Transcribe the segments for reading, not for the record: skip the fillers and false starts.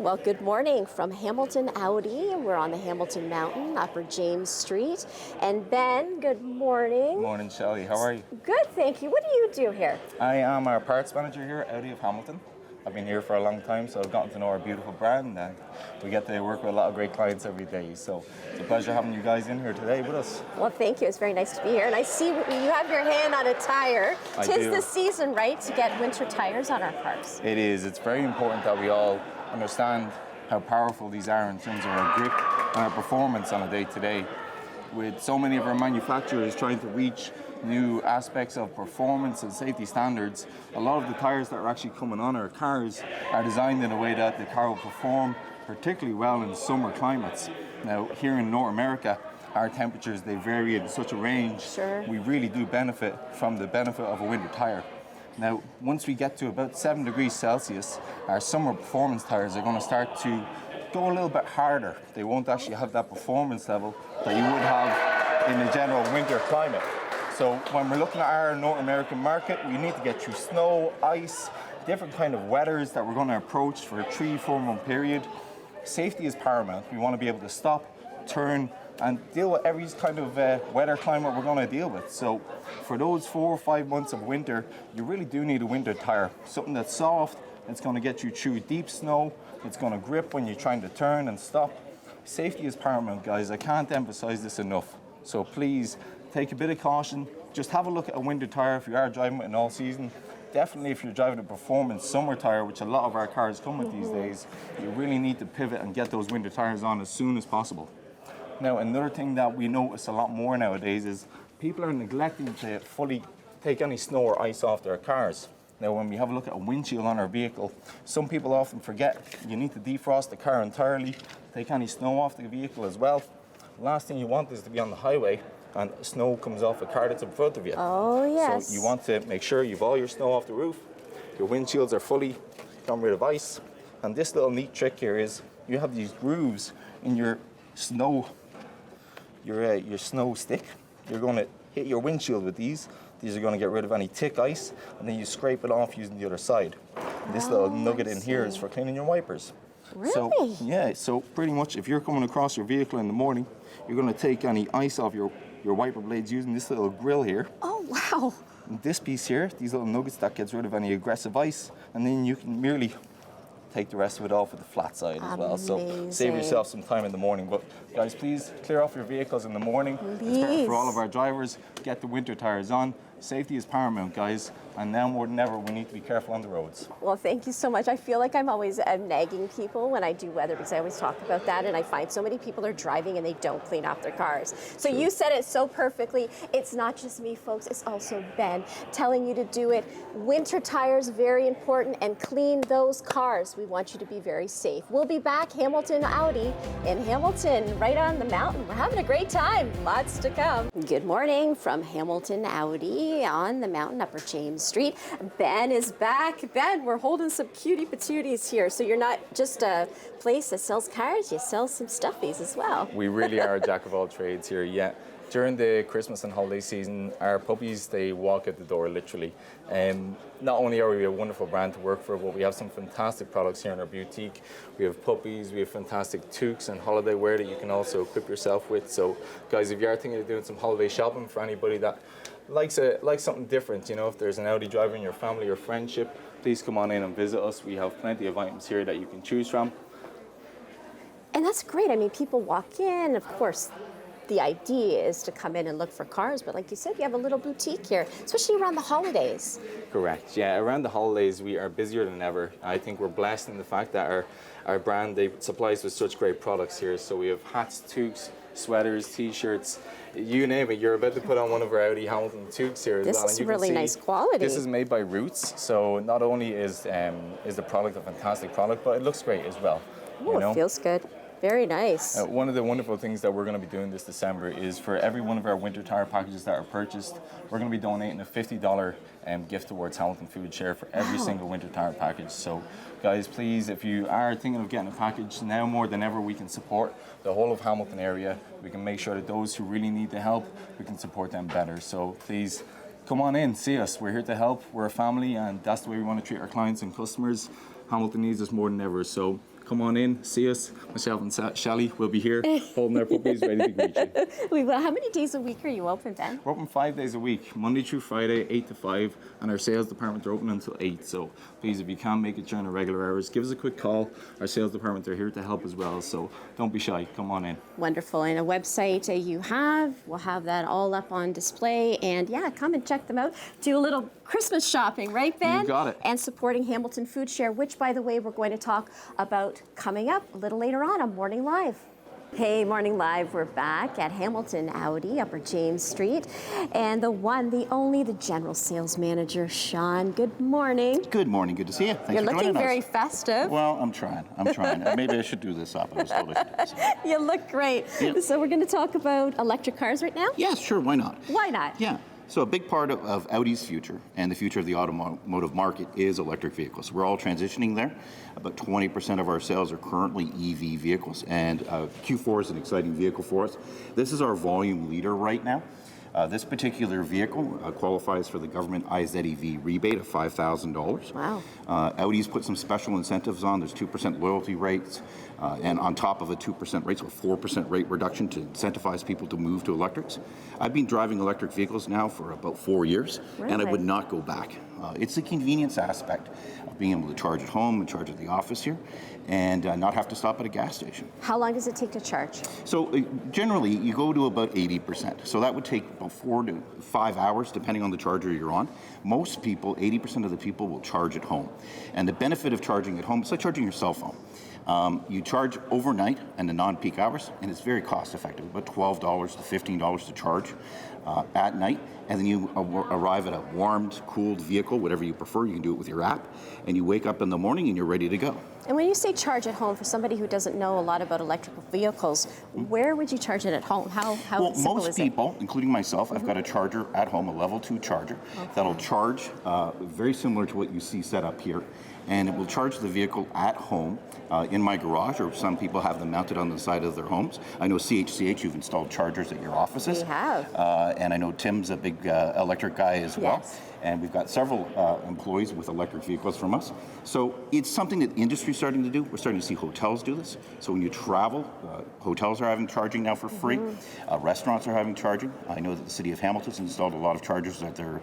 Well, good morning from Hamilton Audi. We're on the Hamilton Mountain, Upper James Street. And Ben, good morning. Morning, Shelley. How are you? Good, thank you. What do you do here? I am our parts manager here at Audi of Hamilton. I've been here for a long time, so I've gotten to know our beautiful brand, and we get to work with a lot of great clients every day. So it's a pleasure having you guys in here today with us. Well, thank you. It's very nice to be here. And I see you have your hand on a tire. Tis the season, right, to get winter tires on our cars. It is. It's very important that we all understand how powerful these are in terms of our grip and our performance on a day-to-day. With so many of our manufacturers trying to reach new aspects of performance and safety standards, a lot of the tires that are actually coming on our cars are designed in a way that the car will perform particularly well in summer climates. Now, here in North America, our temperatures, they vary in such a range. Sure. We really do benefit from the benefit of a winter tire. Now, once we get to about 7 degrees Celsius, our summer performance tires are going to start to go a little bit harder. They won't actually have that performance level that you would have in a general winter climate. So when we're looking at our North American market, we need to get through snow, ice, different kind of weathers that we're going to approach for a 3-4 month period. Safety is paramount. We want to be able to stop, turn, and deal with every kind of weather climate we're going to deal with. So for those 4 or 5 months of winter, you really do need a winter tire. Something that's soft, it's going to get you through deep snow, it's going to grip when you're trying to turn and stop. Safety is paramount, guys. I can't emphasize this enough. So please take a bit of caution. Just have a look at a winter tire if you are driving with an all season. Definitely if you're driving a performance summer tire, which a lot of our cars come with these days, you really need to pivot and get those winter tires on as soon as possible. Now, another thing that we notice a lot more nowadays is people are neglecting to fully take any snow or ice off their cars. Now, when we have a look at a windshield on our vehicle, some people often forget you need to defrost the car entirely, take any snow off the vehicle as well. Last thing you want is to be on the highway and snow comes off a car that's in front of you. Oh, yes. So you want to make sure you've all your snow off the roof, your windshields are fully gotten rid of ice. And this little neat trick here is you have these grooves in your snow stick. You're going to hit your windshield with these. These are going to get rid of any thick ice, and then you scrape it off using the other side. And this little nugget in here is for cleaning your wipers. Really? So, yeah, so pretty much if you're coming across your vehicle in the morning, you're going to take any ice off your wiper blades using this little grill here. Oh, wow. And this piece here, these little nuggets, that gets rid of any aggressive ice, and then you can merely take the rest of it off with the flat side as well. So save yourself some time in the morning. But guys, please clear off your vehicles in the morning. It's better for all of our drivers. Get the winter tires on. Safety is paramount, guys. And now more than ever, we need to be careful on the roads. Well, thank you so much. I feel like I'm always nagging people when I do weather because I always talk about that, and I find so many people are driving and they don't clean off their cars. So you said it so perfectly. It's not just me, folks. It's also Ben telling you to do it. Winter tires, very important, and clean those cars. We want you to be very safe. We'll be back, Hamilton Audi in Hamilton, right on the mountain. We're having a great time. Lots to come. Good morning from Hamilton Audi on the mountain, Upper James Street. Ben is back. Ben, we're holding some cutie patooties here. So you're not just a place that sells cars, you sell some stuffies as well. We really are a jack of all trades here, yeah. During the Christmas and holiday season, our puppies, they walk out the door literally. Not only are we a wonderful brand to work for, but we have some fantastic products here in our boutique. We have puppies, we have fantastic toques and holiday wear that you can also equip yourself with. So guys, if you are thinking of doing some holiday shopping for anybody that likes something different, you know, if there's an Audi driver in your family or friendship, please come on in and visit us. We have plenty of items here that you can choose from. And that's great. I mean, people walk in, of course, the idea is to come in and look for cars, but like you said, you have a little boutique here, especially around the holidays. Correct, yeah, around the holidays we are busier than ever. I think we're blessed in the fact that our brand, they supply us with such great products here. So we have hats, toques, sweaters, t-shirts, you name it. You're about to put on one of our Audi Hamilton toques here as well. This is really nice quality. This is made by Roots, so not only is the product a fantastic product, but it looks great as well. Oh, it feels good. Very nice. One of the wonderful things that we're going to be doing this December is for every one of our winter tire packages that are purchased, we're going to be donating a $50 gift towards Hamilton Food Share for every single winter tire package. So guys, please, if you are thinking of getting a package, now more than ever we can support the whole of Hamilton area. We can make sure that those who really need the help, we can support them better. So please come on in, see us. We're here to help. We're a family, and that's the way we want to treat our clients and customers. Hamilton needs us more than ever. So come on in, see us. Myself and Shelley will be here holding our puppies ready to greet you. We will. How many days a week are you open, Ben? We're open 5 days a week, Monday through Friday, 8 to 5, and our sales department are open until 8. So please, if you can make it during the regular hours, give us a quick call. Our sales department are here to help as well, so don't be shy. Come on in. Wonderful. And a website we'll have that all up on display. And yeah, come and check them out. Do a little Christmas shopping, right, Ben? You got it. And supporting Hamilton Food Share, which, by the way, we're going to talk about coming up a little later on Morning Live. Hey, Morning Live, we're back at Hamilton Audi, Upper James Street. And the one, the only, the General Sales Manager, Sean. Good morning. Good morning. Good to see you. Thanks You're for looking joining very us. festive. Well, I'm trying. Maybe I should do this up. I was told I should do this up. You look great. Yeah. So we're going to talk about electric cars right now? Yes, sure. Why not? Why not? Yeah. So a big part of Audi's future and the future of the automotive market is electric vehicles. We're all transitioning there. About 20% of our sales are currently EV vehicles, and Q4 is an exciting vehicle for us. This is our volume leader right now. This particular vehicle qualifies for the government IZEV rebate of $5,000. Wow. Audi's put some special incentives on. There's 2% loyalty rates, and on top of a 2% rate, so a 4% rate reduction to incentivize people to move to electrics. I've been driving electric vehicles now for about 4 years, and I would not go back. It's the convenience aspect of being able to charge at home and charge at the office here, and not have to stop at a gas station. How long does it take to charge? So generally, you go to about 80%. So that would take about 4 to 5 hours, depending on the charger you're on. Most people, 80% of the people, will charge at home. And the benefit of charging at home, it's like charging your cell phone. You charge overnight and the non-peak hours, and it's very cost effective, about $12 to $15 to charge at night. And then you arrive at a warmed, cooled vehicle, whatever you prefer. You can do it with your app, and you wake up in the morning and you're ready to go. And when you say charge at home, for somebody who doesn't know a lot about electrical vehicles, where would you charge it at home? How Well, simple most is it? people, including myself, I've got a charger at home, a level 2 charger, that'll charge very similar to what you see set up here. And it will charge the vehicle at home in my garage, or some people have them mounted on the side of their homes. I know CHCH, you've installed chargers at your offices. We have. And I know Tim's a big electric guy as well. Yes. And we've got several employees with electric vehicles from us. So it's something that the industry's starting to do. We're starting to see hotels do this. So when you travel, hotels are having charging now for free. Restaurants are having charging. I know that the city of Hamilton's installed a lot of chargers at their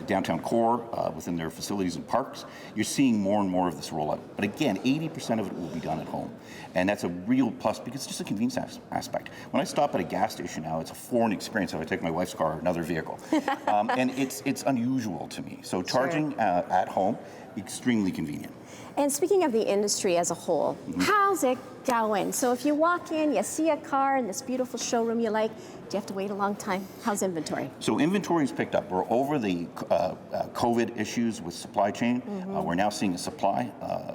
downtown core, within their facilities and parks. You're seeing more and more of this roll out. But again, 80% of it will be done at home. And that's a real plus because it's just a convenience aspect. When I stop at a gas station now, it's a foreign experience if I take my wife's car or another vehicle. And it's unusual to me. So charging at home, extremely convenient. And speaking of the industry as a whole, how's it going? So if you walk in, you see a car in this beautiful showroom you like, do you have to wait a long time? How's inventory? So inventory's picked up. We're over the COVID issues with supply chain. We're now seeing a supply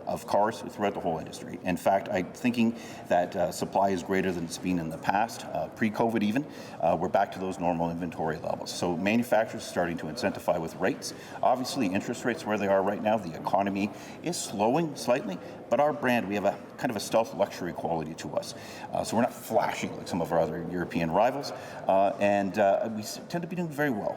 of cars throughout the whole industry. In fact, I'm thinking that supply is greater than it's been in the past, pre-COVID even. We're back to those normal inventory levels. So manufacturers are starting to incentivize with rates. Obviously, interest rates where they are right now, the economy is slowing slightly, but our brand, we have a kind of a stealth luxury quality to us. So we're not flashy like some of our other European rivals, and we tend to be doing very well.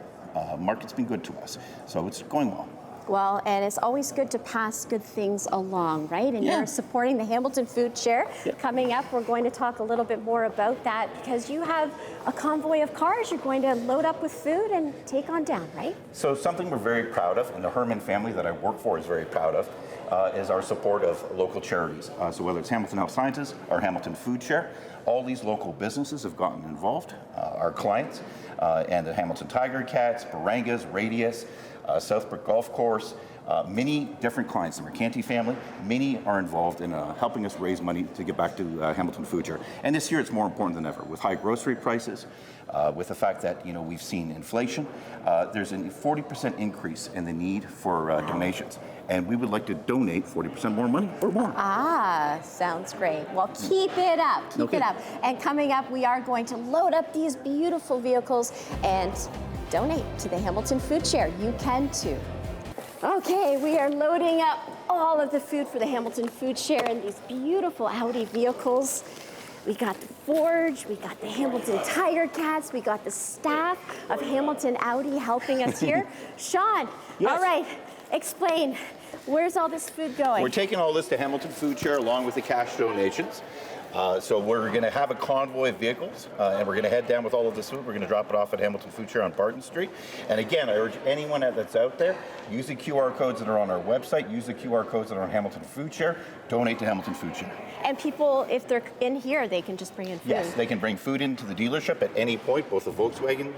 Market's been good to us, so it's going well. Well, and it's always good to pass good things along, right? And you're supporting the Hamilton Food Share. Coming up, we're going to talk a little bit more about that because you have a convoy of cars you're going to load up with food and take on down, right? So something we're very proud of, and the Herman family that I work for is very proud of, is our support of local charities. So whether it's Hamilton Health Sciences or Hamilton Food Share, all these local businesses have gotten involved, our clients, and the Hamilton Tiger Cats, Barangas, Radius, Southbrook Golf Course, many different clients, the Mercanti family, many are involved in helping us raise money to get back to Hamilton Food Share. And this year it's more important than ever with high grocery prices, with the fact that we've seen inflation. There's a 40% increase in the need for donations. And we would like to donate 40% more money or more. Ah, sounds great. Well, keep it up, keep it up. And coming up, we are going to load up these beautiful vehicles and donate to the Hamilton Food Share. You can too. Okay, we are loading up all of the food for the Hamilton Food Share in these beautiful Audi vehicles. We got the Forge, we got the Hamilton Tiger Cats, we got the staff of Hamilton Audi helping us here. Sean, all right, explain. Where's all this food going? We're taking all this to Hamilton Food Share along with the cash donations. So we're going to have a convoy of vehicles, and we're going to head down with all of this food. We're going to drop it off at Hamilton Food Share on Barton Street. And again, I urge anyone that's out there, use the QR codes that are on our website, use the QR codes that are on Hamilton Food Share, donate to Hamilton Food Share. And people, if they're in here, they can just bring in food. Yes, they can bring food into the dealership at any point, both the Volkswagen,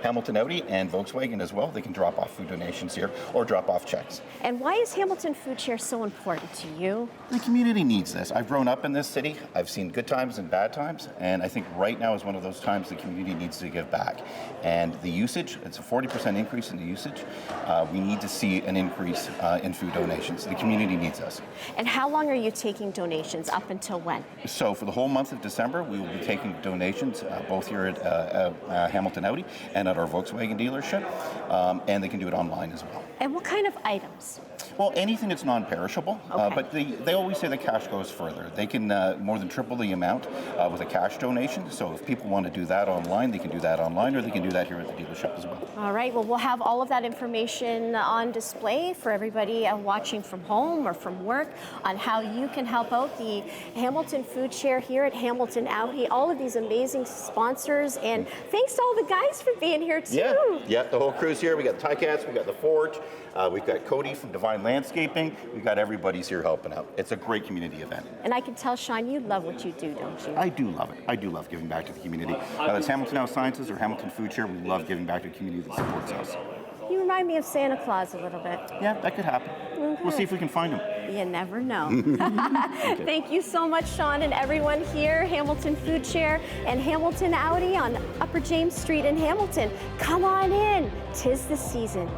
Hamilton Audi and Volkswagen as well. They can drop off food donations here or drop off checks. And why is Hamilton Food Share so important to you? The community needs this. I've grown up in this city. I've seen good times and bad times, and I think right now is one of those times the community needs to give back. And the usage, it's a 40% increase in the usage. We need to see an increase in food donations. The community needs us. And how long are you taking donations? Up until when? So for the whole month of December, we will be taking donations both here at Hamilton Audi and at our Volkswagen dealership, and they can do it online as well. And what kind of items? Well, anything that's non-perishable, Okay. but they always say the cash goes further. They can more than triple the amount with a cash donation. So if people want to do that online, they can do that online, or they can do that here at the dealership as well. All right, well, we'll have all of that information on display for everybody watching from home or from work on how you can help out the Hamilton Food Share here at Hamilton Audi. All of these amazing sponsors, and thanks to all the guys for being here too. Yeah, the whole crew's here. We got the Ticats, we got the Forge, we've got Cody from Divine Landscaping. We've got everybody's here helping out. It's a great community event. And I can tell, Sean, you love what you do, don't you? I do love it. I do love giving back to the community. Whether it's Hamilton Health Sciences or Hamilton Food Share, we love giving back to the community that supports us. You remind me of Santa Claus a little bit. Yeah, that could happen. Okay. We'll see if we can find him. You never know. Thank you so much, Sean, and everyone here, Hamilton Food Share and Hamilton Audi on Upper James Street in Hamilton. Come on in. 'Tis the season.